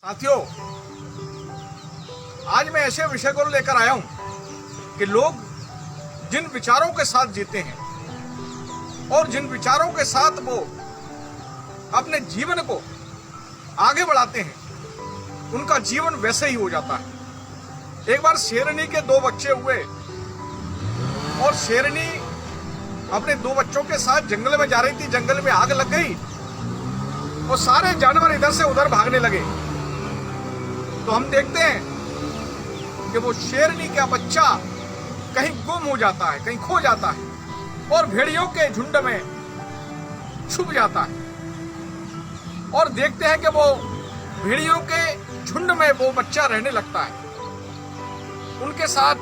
साथियों, आज मैं ऐसे विषय को लेकर आया हूं कि लोग जिन विचारों के साथ जीते हैं और जिन विचारों के साथ वो अपने जीवन को आगे बढ़ाते हैं, उनका जीवन वैसे ही हो जाता है। एक बार शेरनी के दो बच्चे हुए और शेरनी अपने दो बच्चों के साथ जंगल में जा रही थी। जंगल में आग लग गई और सारे जानवर इधर से उधर भागने लगे। तो हम देखते हैं कि वो शेरनी का बच्चा कहीं गुम हो जाता है, कहीं खो जाता है और भेड़ियों के झुंड में छुप जाता है। और देखते हैं कि वो भेड़ियों के झुंड में वो बच्चा रहने लगता है, उनके साथ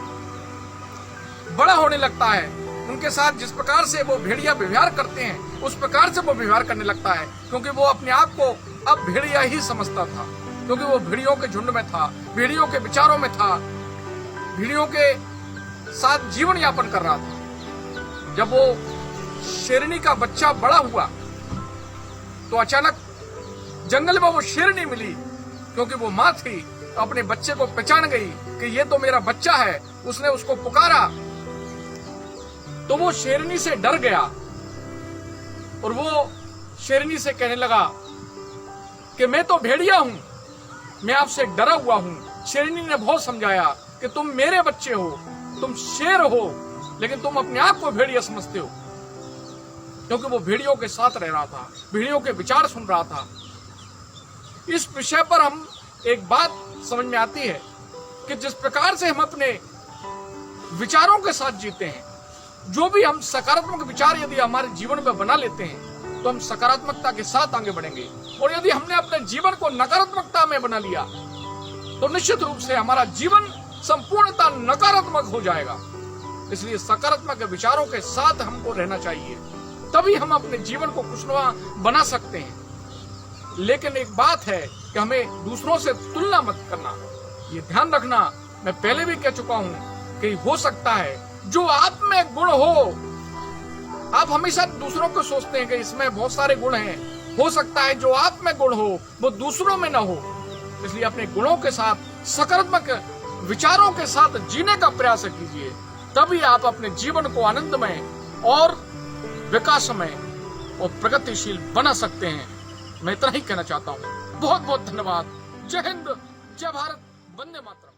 बड़ा होने लगता है। उनके साथ जिस प्रकार से वो भेड़िया व्यवहार करते हैं उस प्रकार से वो व्यवहार करने लगता है, क्योंकि वो अपने आप को अब भेड़िया ही समझता था, क्योंकि वो भेड़ियों के झुंड में था, भेड़ियों के विचारों में था, भेड़ियों के साथ जीवन यापन कर रहा था। जब वो शेरनी का बच्चा बड़ा हुआ तो अचानक जंगल में वो शेरनी मिली, क्योंकि वो माँ थी, अपने बच्चे को पहचान गई कि ये तो मेरा बच्चा है। उसने उसको पुकारा तो वो शेरनी से डर गया और वो शेरनी से कहने लगा कि मैं तो भेड़िया हूं, मैं आपसे डरा हुआ हूं। शेरनी ने बहुत समझाया कि तुम मेरे बच्चे हो, तुम शेर हो, लेकिन तुम अपने आप को भेड़िया समझते हो, क्योंकि वो भेड़ियों के साथ रह रहा था, भेड़ियों के विचार सुन रहा था। इस विषय पर हम एक बात समझ में आती है कि जिस प्रकार से हम अपने विचारों के साथ जीते हैं, जो भी हम सकारात्मक विचार यदि हमारे जीवन में बना लेते हैं तो हम सकारात्मकता के साथ आगे बढ़ेंगे। और यदि हमने अपने जीवन को नकारात्मकता में बना लिया तो निश्चित रूप से हमारा जीवन संपूर्णतः नकारात्मक हो जाएगा। इसलिए सकारात्मक विचारों के साथ हमको रहना चाहिए, तभी हम अपने जीवन को खुशनुमा बना सकते हैं। लेकिन एक बात है कि हमें दूसरों से तुलना मत करना, ये ध्यान रखना। मैं पहले भी कह चुका हूं कि हो सकता है जो आप में गुण हो, आप हमेशा दूसरों को सोचते हैं कि इसमें बहुत सारे गुण हैं, हो सकता है जो आप में गुण हो वो दूसरों में ना हो। इसलिए अपने गुणों के साथ सकारात्मक विचारों के साथ जीने का प्रयास कीजिए, तभी आप अपने जीवन को आनंदमय और विकासमय और प्रगतिशील बना सकते हैं। मैं इतना ही कहना चाहता हूँ। बहुत बहुत धन्यवाद। जय हिंद, जय भारत, वंदे मातरम।